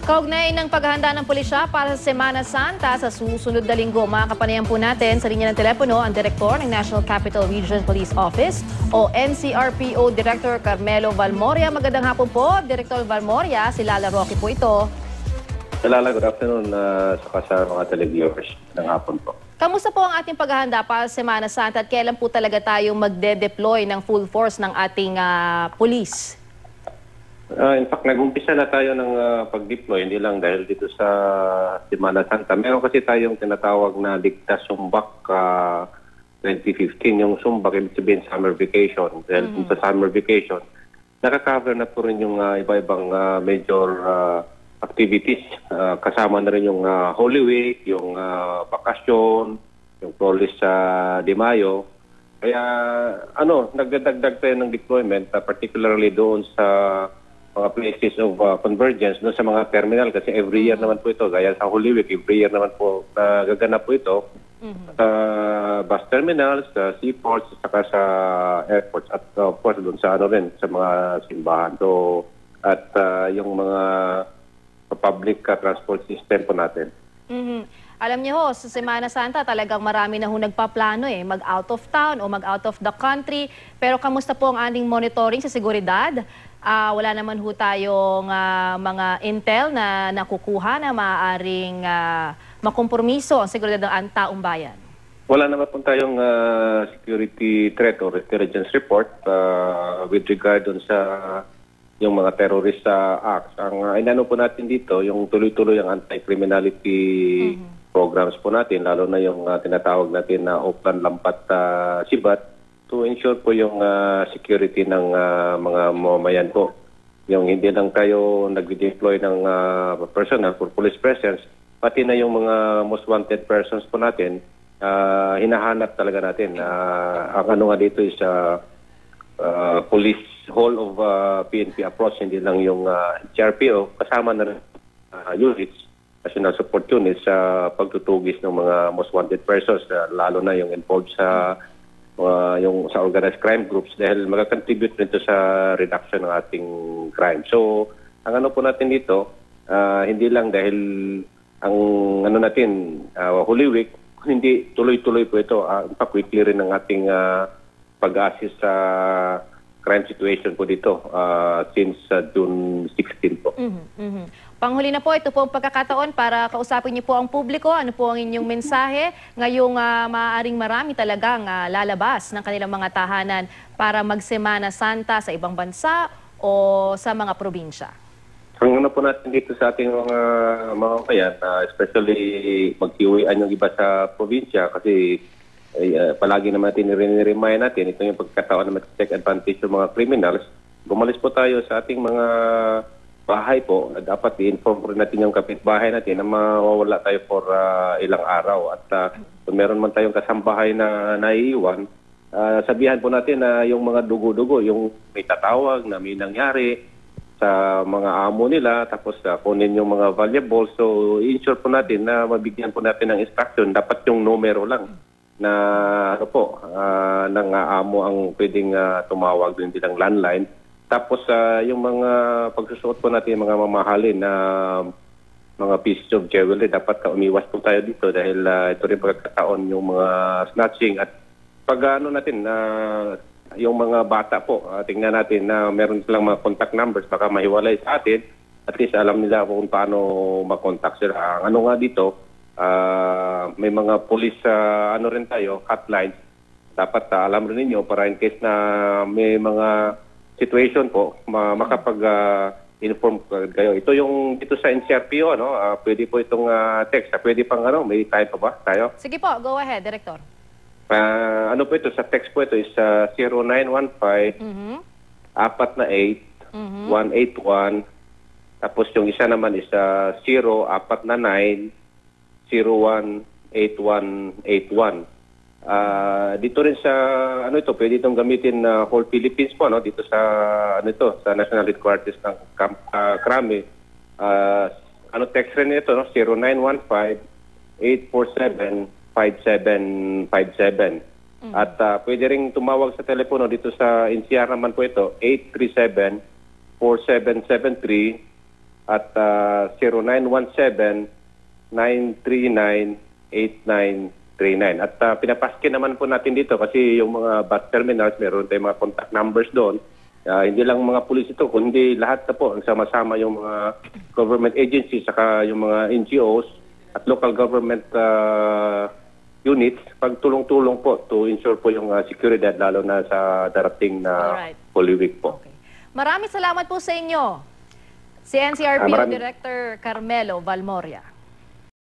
Kaugnay ng paghahanda ng pulisya para sa Semana Santa sa susunod na linggo, makakapanayan po natin sa linya ng telepono ang Direktor ng National Capital Region Police Office o NCRPO Director Carmelo Valmoria. Magandang hapon po, Director Valmoria. Si Lala Rocky po ito. Lala, good afternoon saka sa mga televiewers ng hapon po. Kamusta po ang ating paghahanda para sa Semana Santa at kailan po talaga tayong magde-deploy ng full force ng ating police? In fact, nag-umpisa na tayo ng pag-deploy, hindi lang dahil dito sa Semana Santa. Meron kasi tayong tinatawag na Ligtas Sumbak 2015. Yung Sumbak, ibig sabihin summer vacation. Dahil sa summer vacation, nakakover na po rin yung iba-ibang major activities. Kasama na rin yung Holy Week, yung bakasyon, yung Flores de Mayo. Kaya nagdadagdag tayo ng deployment, particularly doon sa mga places of convergence, doon sa mga terminal. Kasi every year naman po ito, gaya sa Holy Week, every year naman po gaganap po ito. Sa bus terminals, sa seaports, saka sa airports, at of course doon sa sa mga simbahan. So, at yung mga public transport system po natin. Alam niyo ho, sa Semana Santa talagang marami na ho nagpaplano mag-out of town o mag-out of the country. Pero kamusta po ang ating monitoring sa seguridad? Wala naman ho tayong mga intel na nakukuha na maaaring makompromiso ang seguridad ng taong bayan? Wala naman po tayong security threat or intelligence report with regard dun sa yung mga terrorist acts. Ang inano po natin dito, yung tuloy-tuloy ang anti-criminality programs po natin, lalo na yung tinatawag natin na Oplan Lampat Sibat, to ensure po yung security ng mga mamamayan po. Yung hindi lang tayo nag-deploy ng personnel for police presence, pati na yung mga most wanted persons po natin, hinahanap talaga natin. Ang ano nga dito is police whole of PNP approach, hindi lang yung CRPO, kasama na rin units, national support units sa pagtutugis ng mga most wanted persons, lalo na yung involved sa yung sa organized crime groups, dahil mag-contribute nito sa reduction ng ating crime. So, ang ano po natin dito, hindi lang dahil ang ano natin, Holy Week, hindi tuloy-tuloy po ito. Weekly rin ang ating pag-assist sa crime situation po dito since June 16 po. Panghuli na po, ito po ang pagkakataon para kausapin niyo po ang publiko. Ano po ang inyong mensahe ngayong maaaring marami talagang lalabas ng kanilang mga tahanan para mag-Semana Santa sa ibang bansa o sa mga probinsya? Ang ano po natin dito sa ating mga kayan, especially mag-iuwian yung iba sa probinsya kasi palagi naman natin i-remind natin, ito yung pagkataon na mag-take advantage ng mga criminals. Gumalis po tayo sa ating mga bahay po, dapat i-inform rin natin yung kapitbahay natin na mawawala tayo for ilang araw. At kung meron man tayong kasambahay na naiiwan, sabihan po natin na yung mga dugo-dugo, yung may tatawag na may nangyari sa mga amo nila, tapos kunin yung mga valuables. So, i-ensure po natin na mabigyan po natin ng instruction. Dapat yung numero lang na ng amo ang pwedeng tumawag, hindi lang landline. Tapos yung mga pagsusuot po natin, mga mamahalin na mga pieces of jewelry, dapat umiwas po tayo dito dahil ito rin pagkakataon yung mga snatching. At pag natin, yung mga bata po, tingnan natin na meron silang mga contact numbers, baka mahiwalay sa atin, at least alam nila kung paano makontak sila. Ang ano nga dito, may mga police rin tayo, hotlines, dapat alam rin ninyo para in case na may mga situation po, makapag-inform kayo. Ito yung dito sa NCRPO, pwede po itong text. Pwede pang may time pa ba tayo? Sige po, go ahead, Director. Ano po ito, sa text po ito is 0915 498 181. Tapos yung isa naman is 0499 018181. Dito rin sa ito, pwede itong gamitin na whole Philippines po, dito sa sa National Headquarters ng Camp Crame. Text rin ito, 0915-847-5757. At pwede ring tumawag sa telepono dito sa NCR naman po ito, 837-4773 at 0917-939-8939. At pinapaski naman po natin dito kasi yung mga bus terminals, meron tayong mga contact numbers doon. Hindi lang mga pulis ito, kundi lahat na po, sama-sama yung mga government agencies, saka yung mga NGOs at local government units, pagtulong-tulong po to ensure po yung seguridad, lalo na sa darating na Alright. Holy Week po. Okay. Maraming salamat po sa inyo, si NCRPO Maraming- Director Carmelo Valmoria.